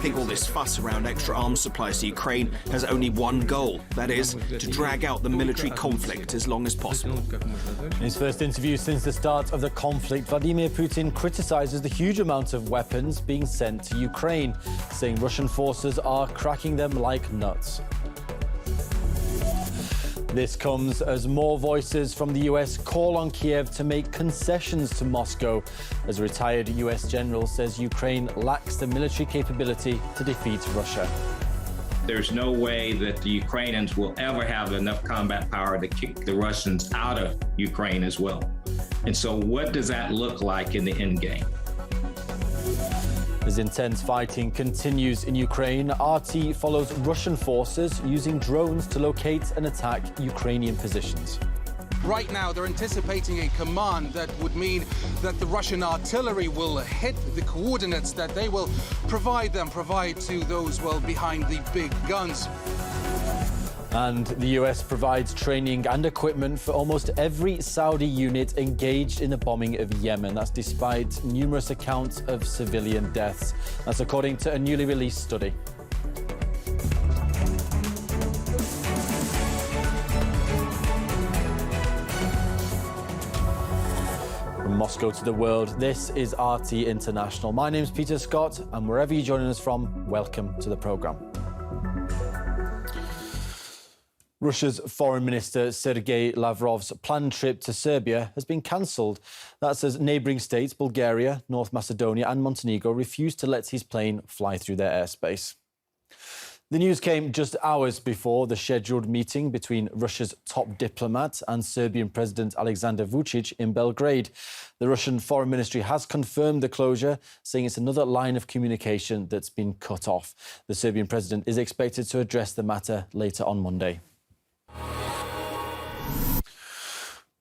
think all this fuss around extra arms supplies to Ukraine has only one goal, that is, to drag out the military conflict as long as possible. In his first interview since the start of the conflict, Vladimir Putin criticizes the huge amount of weapons being sent to Ukraine, saying Russian forces are cracking them like nuts. This comes as more voices from the US call on Kiev to make concessions to Moscow, as a retired US general says Ukraine lacks the military capability to defeat Russia. There's no way that the Ukrainians will ever have enough combat power to kick the Russians out of Ukraine as well. And so what does that look like in the end game? As intense fighting continues in Ukraine, RT follows Russian forces using drones to locate and attack Ukrainian positions. Right now, they're anticipating a command that would mean that the Russian artillery will hit the coordinates that they will provide to those, well, behind the big guns. And the US provides training and equipment for almost every Saudi unit engaged in the bombing of Yemen. That's despite numerous accounts of civilian deaths. That's according to a newly released study. From Moscow to the world, this is RT International. My name's Peter Scott, and wherever you're joining us from, welcome to the programme. Russia's Foreign Minister Sergei Lavrov's planned trip to Serbia has been cancelled. That's as neighbouring states Bulgaria, North Macedonia and Montenegro refused to let his plane fly through their airspace. The news came just hours before the scheduled meeting between Russia's top diplomat and Serbian President Alexander Vučić in Belgrade. The Russian Foreign Ministry has confirmed the closure, saying it's another line of communication that's been cut off. The Serbian president is expected to address the matter later on Monday.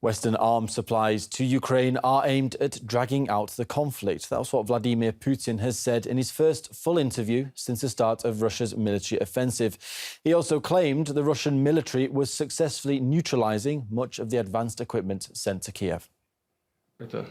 Western arms supplies to Ukraine are aimed at dragging out the conflict. That's what Vladimir Putin has said in his first full interview since the start of Russia's military offensive. He also claimed the Russian military was successfully neutralizing much of the advanced equipment sent to Kiev. The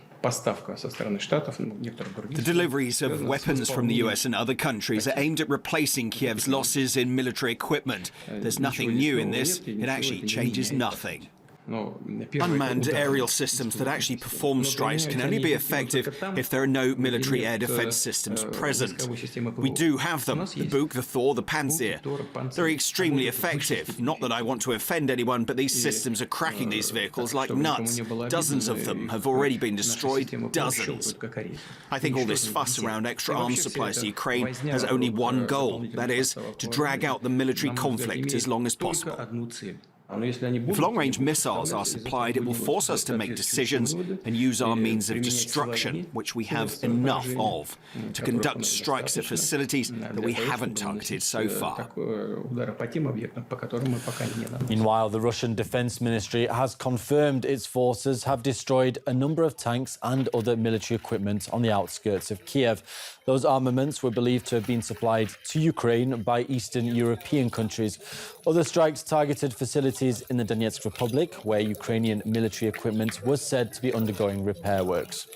deliveries of weapons from the US and other countries are aimed at replacing Kiev's losses in military equipment. There's nothing new in this. It actually changes nothing. Unmanned aerial systems that actually perform strikes can only be effective if there are no military air defense systems present. We do have them, the Buk, the Thor, the Pantsir. They're extremely effective. Not that I want to offend anyone, but these systems are cracking these vehicles like nuts. Dozens of them have already been destroyed, dozens. I think all this fuss around extra arms supplies to Ukraine has only one goal, that is, to drag out the military conflict as long as possible. If long-range missiles are supplied, it will force us to make decisions and use our means of destruction, which we have enough of, to conduct strikes at facilities that we haven't targeted so far. Meanwhile, the Russian Defense Ministry has confirmed its forces have destroyed a number of tanks and other military equipment on the outskirts of Kiev. Those armaments were believed to have been supplied to Ukraine by Eastern European countries. Other strikes targeted facilities in the Donetsk Republic, where Ukrainian military equipment was said to be undergoing repair works.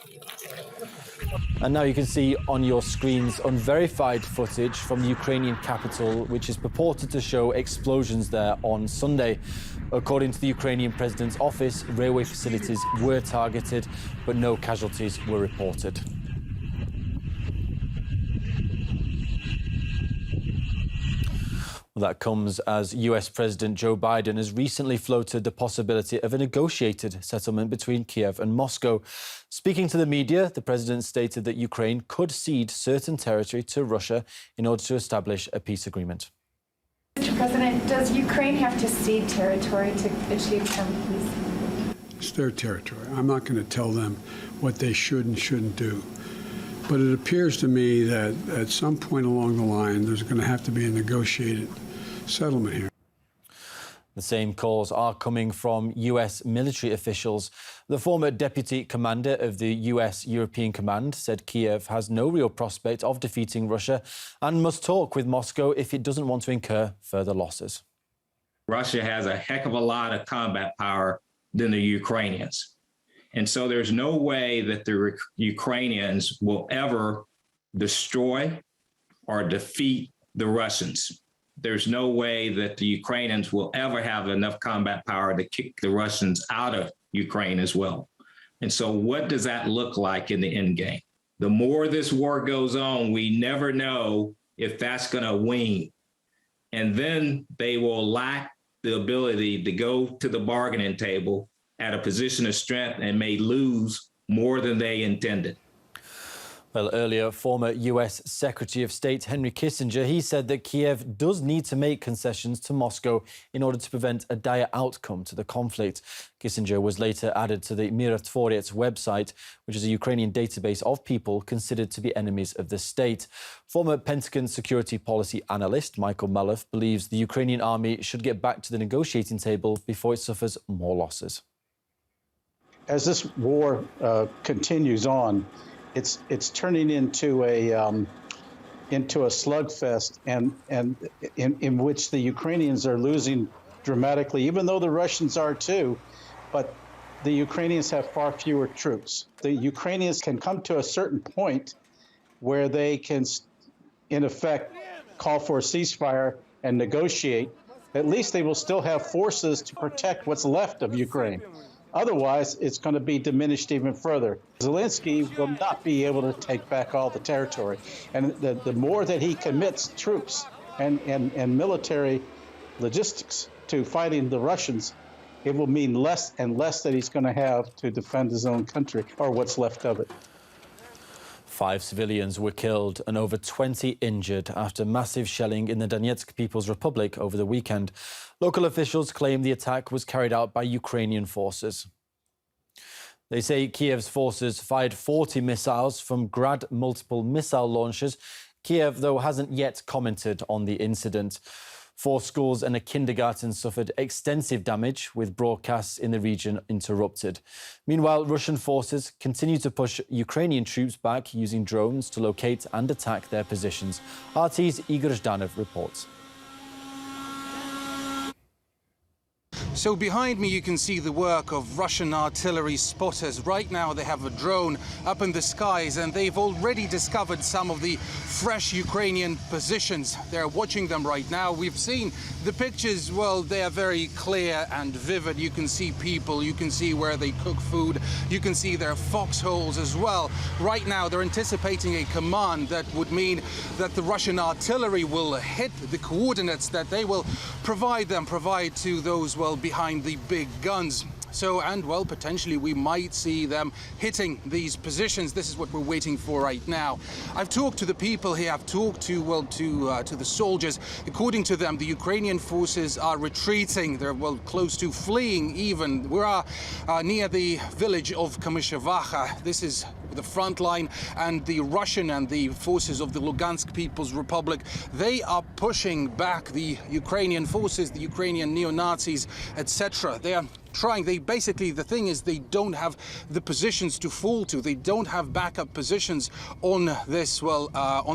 And now you can see on your screens unverified footage from the Ukrainian capital, which is purported to show explosions there on Sunday. According to the Ukrainian president's office, railway facilities were targeted, but no casualties were reported. Well, that comes as US President Joe Biden has recently floated the possibility of a negotiated settlement between Kiev and Moscow. Speaking to the media, the president stated that Ukraine could cede certain territory to Russia in order to establish a peace agreement. Mr. President, does Ukraine have to cede territory to achieve some peace? It's their territory. I'm not going to tell them what they should and shouldn't do. But it appears to me that at some point along the line, there's going to have to be a negotiated settlement here. The same calls are coming from US military officials. The former deputy commander of the US European Command said Kiev has no real prospect of defeating Russia and must talk with Moscow if it doesn't want to incur further losses. Russia has a heck of a lot of combat power than the Ukrainians. And so there's no way that the Ukrainians will ever destroy or defeat the Russians. There's no way that the Ukrainians will ever have enough combat power to kick the Russians out of Ukraine as well. And so what does that look like in the end game? The more this war goes on, we never know if that's going to wane. And then they will lack the ability to go to the bargaining table at a position of strength and may lose more than they intended. Well, earlier, former US Secretary of State Henry Kissinger, he said that Kiev does need to make concessions to Moscow in order to prevent a dire outcome to the conflict. Kissinger was later added to the Mirotvorets website, which is a Ukrainian database of people considered to be enemies of the state. Former Pentagon security policy analyst Michael Malov believes the Ukrainian army should get back to the negotiating table before it suffers more losses. As this war continues on, it's turning into a slugfest, and in which the Ukrainians are losing dramatically, even though the Russians are too. But the Ukrainians have far fewer troops. The Ukrainians can come to a certain point where they can, in effect, call for a ceasefire and negotiate. At least they will still have forces to protect what's left of Ukraine. Otherwise, it's going to be diminished even further. Zelensky will not be able to take back all the territory. And the more that he commits troops and military logistics to fighting the Russians, it will mean less and less that he's going to have to defend his own country, or what's left of it. 5 civilians were killed and over 20 injured after massive shelling in the Donetsk People's Republic over the weekend. Local officials claim the attack was carried out by Ukrainian forces. They say Kiev's forces fired 40 missiles from Grad multiple missile launchers. Kiev, though, hasn't yet commented on the incident. 4 schools and a kindergarten suffered extensive damage, with broadcasts in the region interrupted. Meanwhile, Russian forces continue to push Ukrainian troops back using drones to locate and attack their positions. RT's Igor Zhdanov reports. So behind me you can see the work of Russian artillery spotters. Right now they have a drone up in the skies and they've already discovered some of the fresh Ukrainian positions. They're watching them right now. We've seen the pictures, well, they are very clear and vivid. You can see people, you can see where they cook food, you can see their foxholes as well. Right now they're anticipating a command that would mean that the Russian artillery will hit the coordinates that they will provide to those, well, behind the big guns. So, and well, potentially we might see them hitting these positions. This is what we're waiting for right now. I've talked to the people here. I've talked to, well, to the soldiers. According to them, the Ukrainian forces are retreating. They're, well, close to fleeing even. We are near the village of Kamyshevacha. This is the front line, and the Russian and the forces of the Lugansk People's Republic, they are pushing back the Ukrainian forces, the Ukrainian neo-Nazis, etc. They are trying. They basically, the thing is, they don't have the positions to fall to. They don't have backup positions on this, well,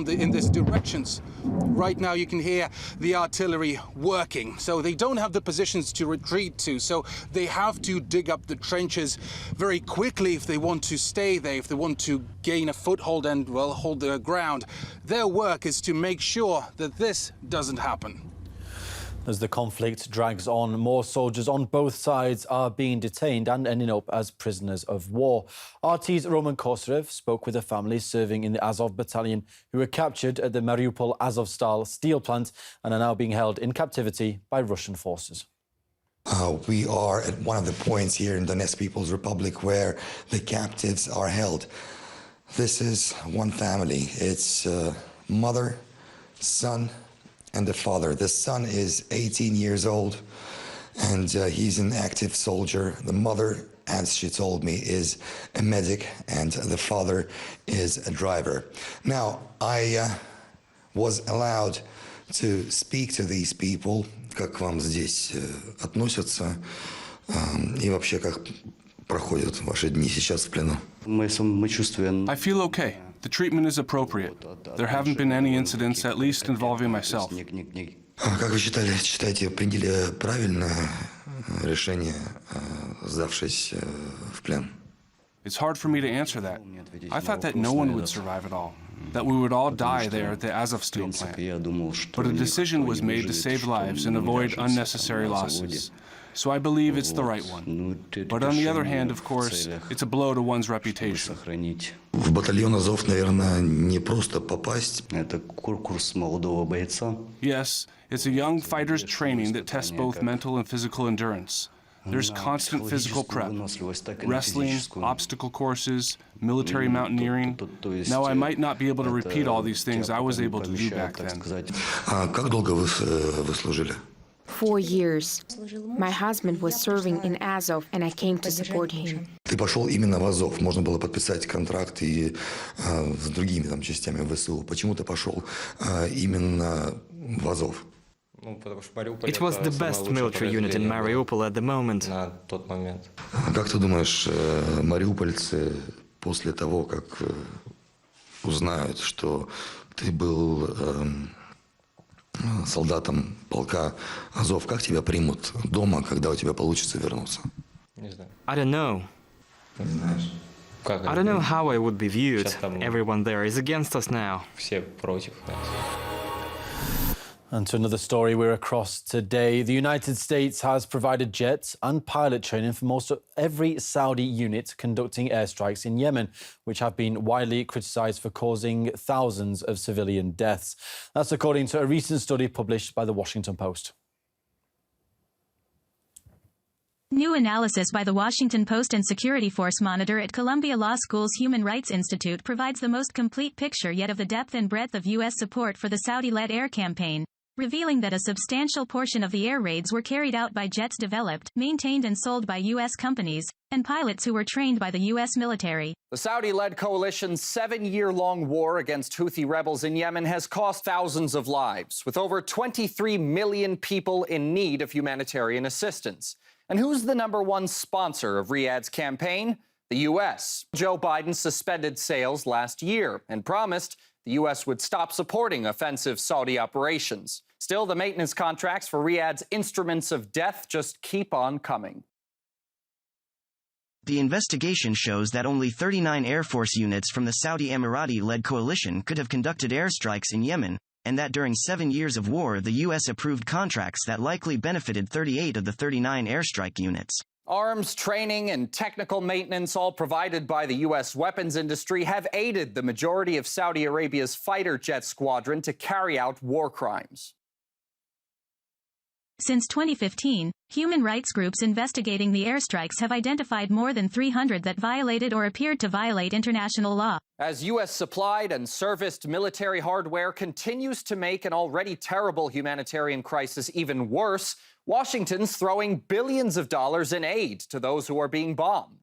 in this directions. Right now you can hear the artillery working. So they don't have the positions to retreat to. So they have to dig up the trenches very quickly if they want to stay there, if they want to gain a foothold and, well, hold their ground. Their work is to make sure that this doesn't happen. As the conflict drags on, more soldiers on both sides are being detained and ending up as prisoners of war. RT's Roman Kosarev spoke with the families serving in the Azov battalion who were captured at the Mariupol Azovstal steel plant and are now being held in captivity by Russian forces. We are at one of the points here in Donetsk People's Republic where the captives are held. This is one family. It's mother, son, and the father. The son is 18 years old, and he's an active soldier. The mother, as she told me, is a medic, and the father is a driver. Now, I was allowed to speak to these people. Как вам здесь относятся? И вообще, как проходят ваши дни сейчас в плену? I feel okay. The treatment is appropriate. There haven't been any incidents, at least involving myself. Как вы считаете, приняли правильное решение, сдавшись в плен? It's hard for me to answer that. I thought that no one would survive it all. that we would all die there at the Azovstal plant. But a decision was made to save lives and avoid unnecessary losses. So I believe it's the right one. But on the other hand, of course, it's a blow to one's reputation. В батальон Азов, наверное, не просто попасть. Yes, it's a young fighter's training that tests both mental and physical endurance. There's constant physical prep, wrestling, obstacle courses, military mountaineering. Now, I might not be able to repeat all these things I was able to do back then. Как долго вы служили? 4 years. My husband was serving in Azov, and I came to support him. Ты пошел именно в Азов. Можно было подписать контракт и с другими там частями ВСУ. Почему ты пошел именно в Азов? It was the best military unit in Mariupol at the moment. Как ты думаешь, мариупольцы после того, как узнают, что ты был солдатом полка Азов, как тебя примут дома, когда у тебя получится вернуться? I don't know. I don't know how I would be viewed. Everyone there is against us now. And to another story we're across today. The United States has provided jets and pilot training for most of every Saudi unit conducting airstrikes in Yemen, which have been widely criticised for causing thousands of civilian deaths. That's according to a recent study published by The Washington Post. New analysis by The Washington Post and Security Force Monitor at Columbia Law School's Human Rights Institute provides the most complete picture yet of the depth and breadth of U.S. support for the Saudi-led air campaign, revealing that a substantial portion of the air raids were carried out by jets developed, maintained and sold by U.S. companies, and pilots who were trained by the U.S. military. The Saudi-led coalition's 7-year-long war against Houthi rebels in Yemen has cost thousands of lives, with over 23 million people in need of humanitarian assistance. And who's the #1 sponsor of Riyadh's campaign? The U.S. Joe Biden suspended sales last year and promised the U.S. would stop supporting offensive Saudi operations. Still, the maintenance contracts for Riyadh's instruments of death just keep on coming. The investigation shows that only 39 Air Force units from the Saudi Emirati-led coalition could have conducted airstrikes in Yemen, and that during 7 years of war the U.S. approved contracts that likely benefited 38 of the 39 airstrike units. Arms, training, and technical maintenance, all provided by the U.S. weapons industry, have aided the majority of Saudi Arabia's fighter jet squadron to carry out war crimes. Since 2015, human rights groups investigating the airstrikes have identified more than 300 that violated or appeared to violate international law. As U.S. supplied and serviced military hardware continues to make an already terrible humanitarian crisis even worse, Washington's throwing billions of dollars in aid to those who are being bombed.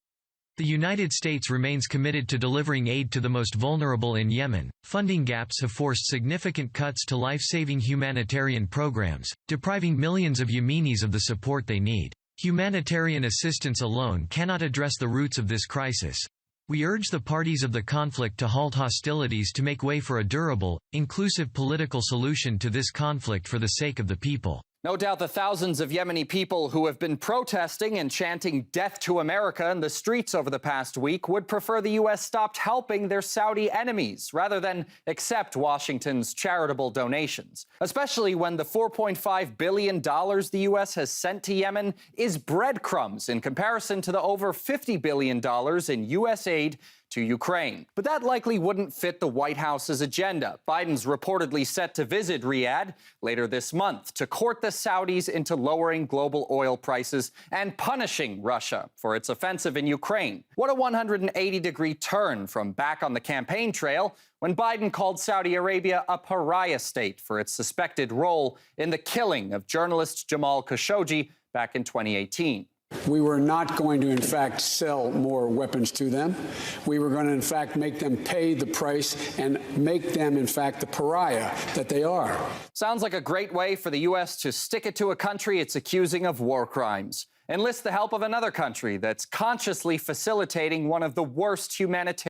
The United States remains committed to delivering aid to the most vulnerable in Yemen. Funding gaps have forced significant cuts to life-saving humanitarian programs, depriving millions of Yemenis of the support they need. Humanitarian assistance alone cannot address the roots of this crisis. We urge the parties of the conflict to halt hostilities to make way for a durable, inclusive political solution to this conflict for the sake of the people. No doubt the thousands of Yemeni people who have been protesting and chanting death to America in the streets over the past week would prefer the U.S. stopped helping their Saudi enemies rather than accept Washington's charitable donations, especially when the $4.5 billion the U.S. has sent to Yemen is breadcrumbs in comparison to the over $50 billion in U.S. aid to Ukraine. But that likely wouldn't fit the White House's agenda. Biden's reportedly set to visit Riyadh later this month to court the Saudis into lowering global oil prices and punishing Russia for its offensive in Ukraine. What a 180-degree turn from back on the campaign trail when Biden called Saudi Arabia a pariah state for its suspected role in the killing of journalist Jamal Khashoggi back in 2018. We were not going to, in fact, sell more weapons to them. We were going to, in fact, make them pay the price and make them, in fact, the pariah that they are. Sounds like a great way for the U.S. to stick it to a country it's accusing of war crimes. Enlist the help of another country that's consciously facilitating one of the worst humanitarian